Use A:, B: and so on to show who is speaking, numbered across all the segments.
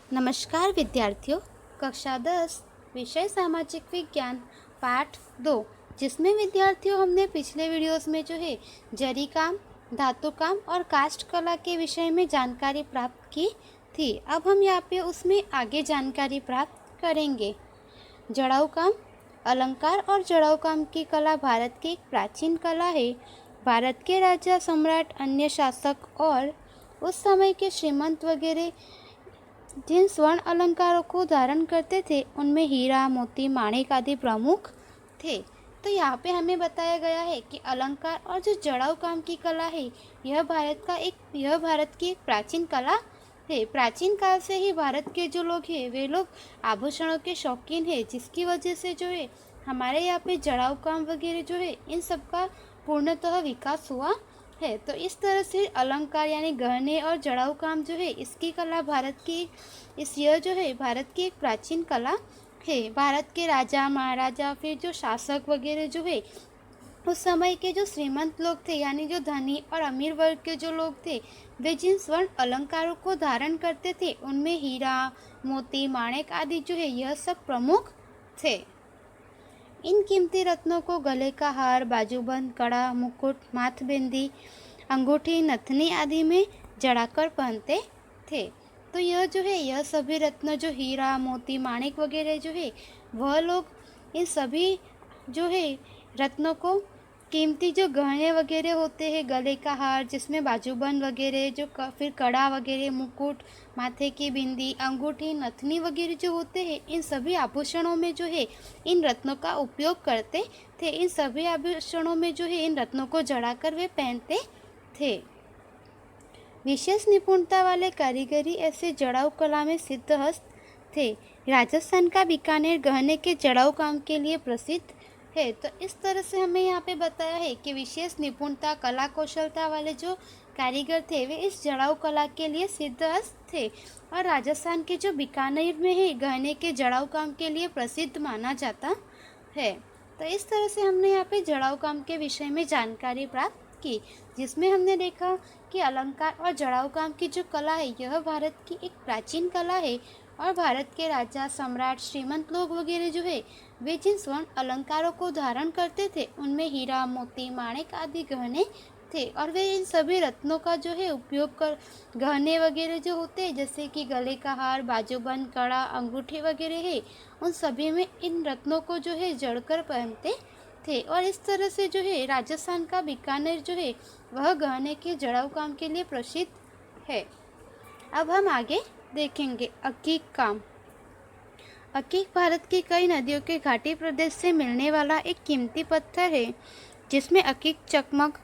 A: नमस्कार विद्यार्थियों। कक्षा 10 विषय सामाजिक विज्ञान पाठ 2, जिसमें विद्यार्थियों हमने पिछले वीडियोस में जो है जरी काम, धातु काम और काष्ठ कला के विषय में जानकारी प्राप्त की थी। अब हम यहाँ पे उसमें आगे जानकारी प्राप्त करेंगे। जड़ाऊ काम, अलंकार और जड़ाऊ काम की कला भारत की एक प्राचीन कला है। भारत के राजा, सम्राट, अन्य शासक और उस समय के श्रीमंत वगैरह जिन स्वर्ण अलंकारों को धारण करते थे उनमें हीरा, मोती, माणिक आदि प्रमुख थे। तो यहाँ पे हमें बताया गया है कि अलंकार और जो जड़ाऊ काम की कला है यह भारत की एक प्राचीन कला है। प्राचीन काल से ही भारत के जो लोग हैं वे लोग आभूषणों के शौकीन हैं, जिसकी वजह से जो है हमारे यहाँ पे जड़ाऊ काम वगैरह जो है इन सब का पूर्णतः विकास हुआ है। तो इस तरह से अलंकार यानी गहने और जड़ाऊ काम जो है इसकी कला भारत की यह जो है भारत की एक प्राचीन कला है। भारत के राजा, महाराजा, फिर जो शासक वगैरह जो है उस समय के जो श्रीमंत लोग थे यानी जो धनी और अमीर वर्ग के जो लोग थे वे जिन स्वर्ण अलंकारों को धारण करते थे उनमें हीरा, मोती, माणिक आदि जो है यह सब प्रमुख थे। इन कीमती रत्नों को गले का हार, बाजूबंद, कड़ा, मुकुट, माथबिंदी, अंगूठी, नथनी आदि में जड़ाकर पहनते थे। तो यह जो है यह सभी रत्न जो हीरा, मोती, माणिक वगैरह जो है वह लोग इन सभी जो है रत्नों को कीमती जो गहने वगैरह होते हैं, गले का हार जिसमें बाजूबंद वगैरह जो फिर कड़ा वगैरह, मुकुट, माथे की बिंदी, अंगूठी, नथनी वगैरह जो होते हैं इन सभी आभूषणों में जो है इन रत्नों का उपयोग करते थे। इन सभी आभूषणों में जो है इन रत्नों को जड़ाकर वे पहनते थे। विशेष निपुणता वाले कारीगरी ऐसे जड़ाऊ कला में सिद्धहस्त थे। राजस्थान का बीकानेर गहने के जड़ाऊ काम के लिए प्रसिद्ध है। तो इस तरह से हमें यहाँ पे बताया है कि विशेष निपुणता, कला कौशलता वाले जो कारीगर थे वे इस जड़ाऊ कला के लिए सिद्धहस्त थे और राजस्थान के जो बीकानेर में है गहने के जड़ाऊ काम के लिए प्रसिद्ध माना जाता है। तो इस तरह से हमने यहाँ पे जड़ाऊ काम के विषय में जानकारी प्राप्त की, जिसमें हमने देखा कि अलंकार और जड़ाऊ काम की जो कला है यह भारत की एक प्राचीन कला है और भारत के राजा, सम्राट, श्रीमंत लोग वगैरह जो है वे जिन स्वर्ण अलंकारों को धारण करते थे उनमें हीरा, मोती, माणिक आदि गहने थे और वे इन सभी रत्नों का जो है उपयोग कर गहने वगैरह जो होते हैं जैसे कि गले का हार, बाजूबंद, कड़ा, अंगूठी वगैरह है उन सभी में इन रत्नों को जो है जड़कर पहनते थे। और इस तरह से जो है राजस्थान का बीकानेर जो है वह गहने के जड़ाऊ काम के लिए प्रसिद्ध है। अब हम आगे देखेंगे अकीक काम। अकीक भारत की कई नदियों के घाटी प्रदेश से मिलने वाला एक कीमती पत्थर है, जिसमें अकीक, चकमक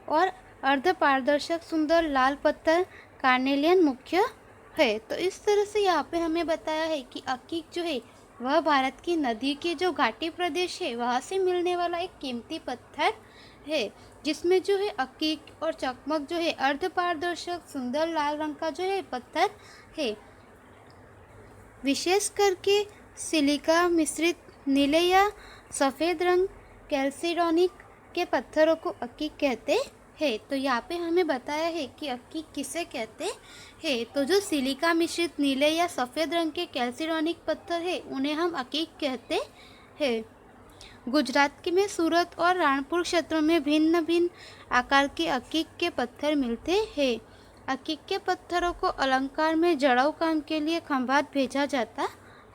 A: और अर्धपारदर्शक सुंदर लाल पत्थर कार्नेलियन मुख्य है। तो इस तरह से यहाँ पे हमें बताया है कि अकीक जो है वह भारत की नदी के जो घाटी प्रदेश है वहाँ से मिलने वाला एक कीमती पत्थर है, जिसमें जो है अकीक और चकमक जो है अर्धपारदर्शक सुंदर लाल रंग का जो है पत्थर है। विशेष करके सिलिका मिश्रित नीले या सफ़ेद रंग कैल्सिडोनिक के पत्थरों को अकीक कहते हैं। तो यहाँ पे हमें बताया है कि अकीक किसे कहते हैं। तो जो सिलिका मिश्रित नीले या सफ़ेद रंग के कैल्सिडोनिक पत्थर है उन्हें हम अकीक कहते हैं। गुजरात के में सूरत और राणपुर क्षेत्रों में भिन्न भिन्न आकार के अकीक के पत्थर मिलते हैं। अकीक के पत्थरों को अलंकार में जड़ाऊ काम के लिए खंभात भेजा जाता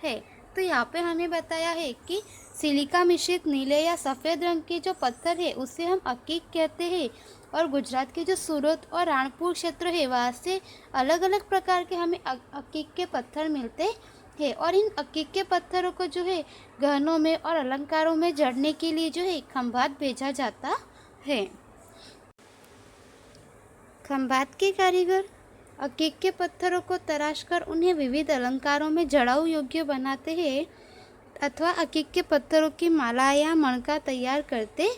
A: है। तो यहाँ पे हमें बताया है कि सिलिका मिश्रित नीले या सफ़ेद रंग के जो पत्थर है उसे हम अकीक कहते हैं और गुजरात के जो सूरत और राणपुर क्षेत्र है वहाँ से अलग अलग प्रकार के हमें अकीक के पत्थर मिलते हैं और इन अकीक के पत्थरों को जो है गहनों में और अलंकारों में जड़ने के लिए जो है खंभात भेजा जाता है। खंभात के कारीगर अकीक के पत्थरों को तराशकर उन्हें विविध अलंकारों में जड़ाऊ योग्य बनाते हैं अथवा अकीक के पत्थरों की माला या मणका तैयार करते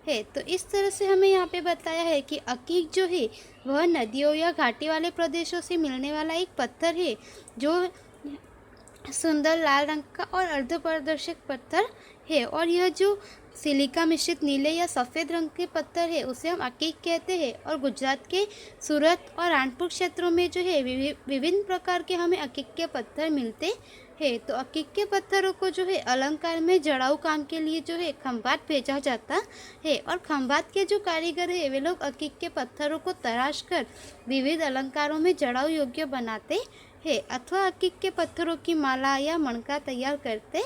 A: हैं। तो इस तरह से हमें यहाँ पे बताया है कि अकीक जो है वह नदियों या घाटी वाले प्रदेशों से मिलने वाला एक पत्थर है जो सुंदर लाल रंग का और अर्धपारदर्शक पत्थर है। और यह जो सिलिका मिश्रित नीले या सफ़ेद रंग के पत्थर है उसे हम अकीक कहते हैं। और गुजरात के सूरत और राणपुर क्षेत्रों में जो है विभिन्न प्रकार के हमें अकीक के पत्थर मिलते हैं। तो अकीक के पत्थरों को जो है अलंकार में जड़ाऊ काम के लिए जो है खंभात भेजा जाता है। और खंभात के जो कारीगर है वे लोग अकीक के पत्थरों को तराश कर विविध अलंकारों में जड़ाऊ योग्य बनाते है अथवा अकीक के पत्थरों की माला या मणका तैयार करते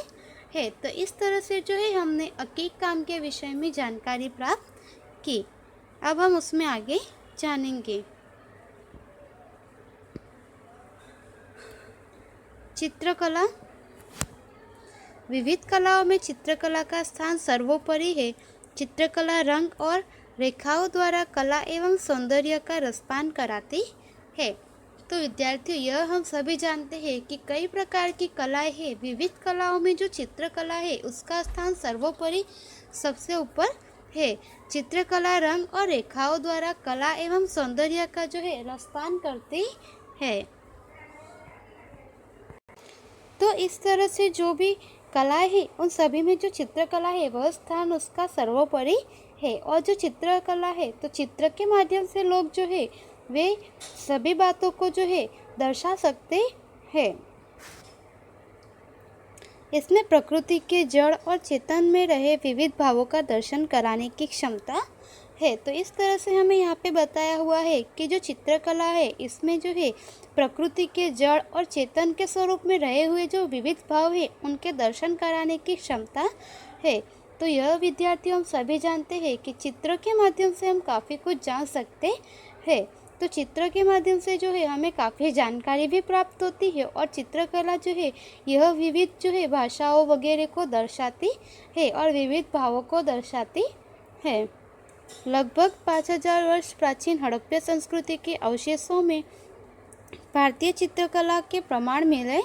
A: हैं। तो इस तरह से जो है हमने अकीक काम के विषय में जानकारी प्राप्त की। अब हम उसमें आगे जानेंगे। चित्रकला। विविध कलाओं में चित्रकला का स्थान सर्वोपरि है। चित्रकला रंग और रेखाओं द्वारा कला एवं सौंदर्य का रसपान कराती है। तो विद्यार्थियों, यह हम सभी जानते हैं कि कई प्रकार की कलाएं हैं। विविध कलाओं में जो चित्रकला है उसका स्थान सर्वोपरि सबसे ऊपर है। चित्रकला रंग और रेखाओं द्वारा कला एवं सौंदर्य का जो है रसपान करती है। तो इस तरह से जो भी कलाएं हैं उन सभी में जो चित्रकला है वह स्थान उसका सर्वोपरि है। और जो चित्रकला है तो चित्र के माध्यम से लोग जो है वे सभी बातों को जो है दर्शा सकते हैं। इसमें प्रकृति के जड़ और चेतन में रहे विविध भावों का दर्शन कराने की क्षमता है। तो इस तरह से हमें यहाँ पे बताया हुआ है कि जो चित्रकला है इसमें जो है प्रकृति के जड़ और चेतन के स्वरूप में रहे हुए जो विविध भाव है उनके दर्शन कराने की क्षमता है। तो यह विद्यार्थियों हम सभी जानते हैं कि चित्र के माध्यम से हम काफ़ी कुछ जान सकते हैं। तो चित्र के माध्यम से जो है हमें काफ़ी जानकारी भी प्राप्त होती है। और चित्रकला जो है यह विविध जो है भाषाओं वगैरह को दर्शाती है और विविध भावों को दर्शाती है। लगभग 5000 वर्ष प्राचीन हड़प्पा संस्कृति के अवशेषों में भारतीय चित्रकला के प्रमाण मिले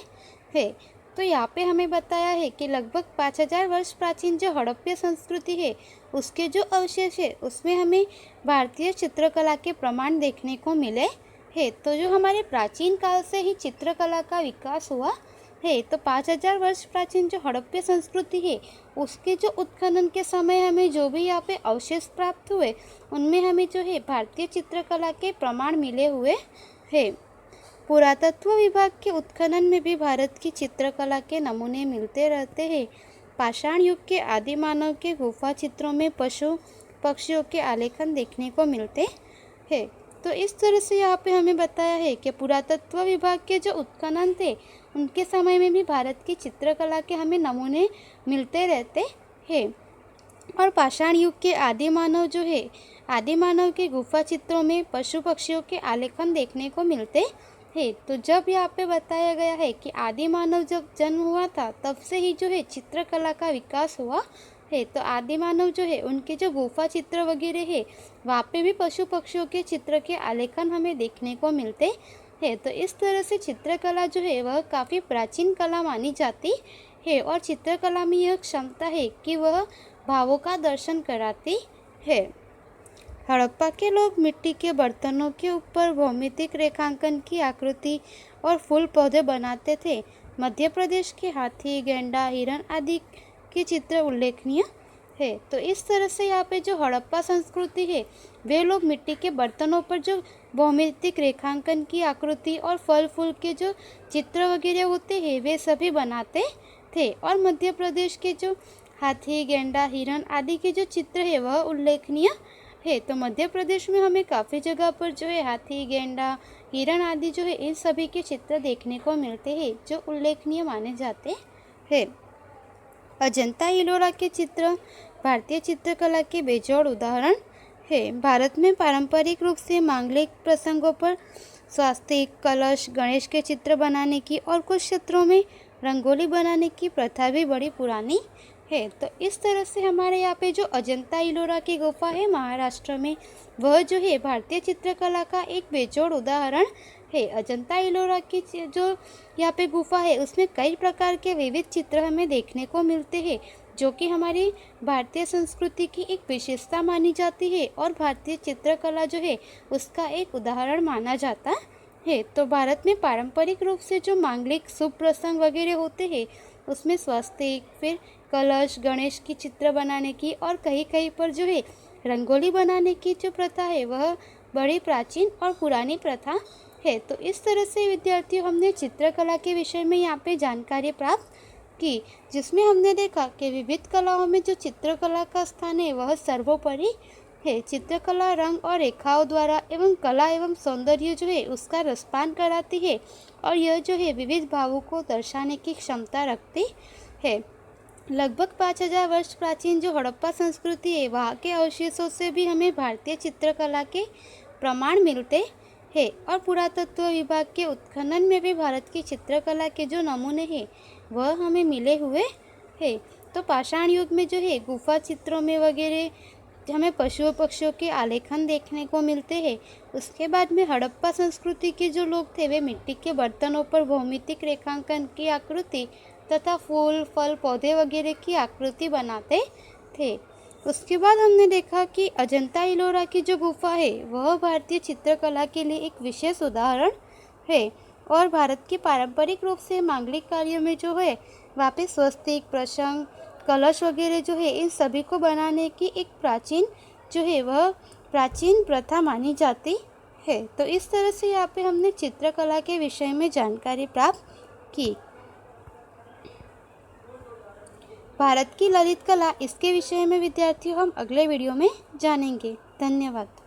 A: हैं। तो यहाँ पे हमें बताया है कि लगभग 5000 वर्ष प्राचीन जो हड़प्पा संस्कृति है उसके जो अवशेष है उसमें हमें भारतीय चित्रकला के प्रमाण देखने को मिले हैं। तो जो हमारे प्राचीन काल से ही चित्रकला का विकास हुआ है। तो 5000 वर्ष प्राचीन जो हड़प्पा संस्कृति है उसके जो उत्खनन के समय हमें जो भी यहाँ पे अवशेष प्राप्त हुए उनमें हमें जो है भारतीय चित्रकला के प्रमाण मिले हुए हैं। पुरातत्व विभाग के उत्खनन में भी भारत की चित्रकला के नमूने मिलते रहते हैं। पाषाण युग के आदि मानव के गुफा चित्रों में पशु पक्षियों के आलेखन देखने को मिलते हैं। तो इस तरह से यहाँ पे हमें बताया है कि पुरातत्व विभाग के जो उत्खनन थे उनके समय में भी भारत की चित्रकला के हमें नमूने मिलते रहते हैं। और पाषाण युग के आदि मानव जो है आदि मानव के गुफा चित्रों में पशु पक्षियों के आलेखन देखने को मिलते है। तो जब यहाँ पे बताया गया है कि आदि मानव जब जन्म हुआ था तब से ही जो है चित्रकला का विकास हुआ है। तो आदि मानव जो है उनके जो गुफा चित्र वगैरह है वहाँ पे भी पशु पक्षियों के चित्र के आलेखन हमें देखने को मिलते हैं। तो इस तरह से चित्रकला जो है वह काफ़ी प्राचीन कला मानी जाती है। और चित्रकला में यह क्षमता है कि वह भावों का दर्शन कराती है। हड़प्पा के लोग मिट्टी के बर्तनों के ऊपर भौमितिक रेखांकन की आकृति और फूल पौधे बनाते थे। मध्य प्रदेश के हाथी, गेंडा, हिरण आदि के चित्र उल्लेखनीय है। तो इस तरह से यहाँ पे जो हड़प्पा संस्कृति है वे लोग मिट्टी के बर्तनों पर जो भौमितिक रेखांकन की आकृति और फल फूल के जो चित्र वगैरह होते हैं वे सभी बनाते थे। और मध्य प्रदेश के जो हाथी, गेंडा, हिरण आदि के जो चित्र है वह उल्लेखनीय है। तो मध्य प्रदेश में हमें काफ़ी जगह पर जो है हाथी, गेंडा, हिरण आदि जो है इन सभी के चित्र देखने को मिलते हैं जो उल्लेखनीय माने जाते हैं। अजंता इलोरा के चित्र भारतीय चित्रकला के बेजोड़ उदाहरण है। भारत में पारंपरिक रूप से मांगलिक प्रसंगों पर स्वास्तिक, कलश, गणेश के चित्र बनाने की और कुछ क्षेत्रों में रंगोली बनाने की प्रथा भी बड़ी पुरानी है। तो इस तरह से हमारे यहाँ पे जो अजंता इलोरा की गुफा है महाराष्ट्र में वह जो है भारतीय चित्रकला का एक बेजोड़ उदाहरण है। अजंता इलोरा की जो यहाँ पे गुफा है उसमें कई प्रकार के विविध चित्र हमें देखने को मिलते हैं जो कि हमारी भारतीय संस्कृति की एक विशेषता मानी जाती है और भारतीय चित्रकला जो है उसका एक उदाहरण माना जाता है। तो भारत में पारंपरिक रूप से जो मांगलिक शुभ प्रसंग वगैरह होते हैं उसमें स्वस्तिक, फिर कलश, गणेश की चित्र बनाने की और कहीं कहीं पर जो है रंगोली बनाने की जो प्रथा है वह बड़ी प्राचीन और पुरानी प्रथा है। तो इस तरह से विद्यार्थियों हमने चित्रकला के विषय में यहाँ पे जानकारी प्राप्त की, जिसमें हमने देखा कि विविध कलाओं में जो चित्रकला का स्थान है वह सर्वोपरि है। चित्रकला रंग और रेखाओं द्वारा एवं कला एवं सौंदर्य जो है उसका रसपान कराती है और यह जो है विविध भावों को दर्शाने की क्षमता रखती है। लगभग 5000 वर्ष प्राचीन जो हड़प्पा संस्कृति है वहाँ के अवशेषों से भी हमें भारतीय चित्रकला के प्रमाण मिलते हैं और पुरातत्व विभाग के उत्खनन में भी भारत की चित्रकला के जो नमूने हैं वह हमें मिले हुए हैं। तो पाषाण युग में जो है गुफा चित्रों में वगैरह हमें पशुओं पक्षियों के आलेखन देखने को मिलते हैं। उसके बाद में हड़प्पा संस्कृति के जो लोग थे वे मिट्टी के बर्तनों पर भौमितिक रेखांकन की आकृति तथा फूल, फल, पौधे वगैरह की आकृति बनाते थे। उसके बाद हमने देखा कि अजंता इलोरा की जो गुफा है वह भारतीय चित्रकला के लिए एक विशेष उदाहरण है और भारत के पारंपरिक रूप से मांगलिक कार्यों में जो है वहाँ पे स्वस्तिक, प्रसंग, कलश वगैरह जो है इन सभी को बनाने की एक प्राचीन जो है वह प्राचीन प्रथा मानी जाती है। तो इस तरह से यहाँ पे हमने चित्रकला के विषय में जानकारी प्राप्त की। भारत की ललित कला, इसके विषय में विद्यार्थियों हम अगले वीडियो में जानेंगे। धन्यवाद।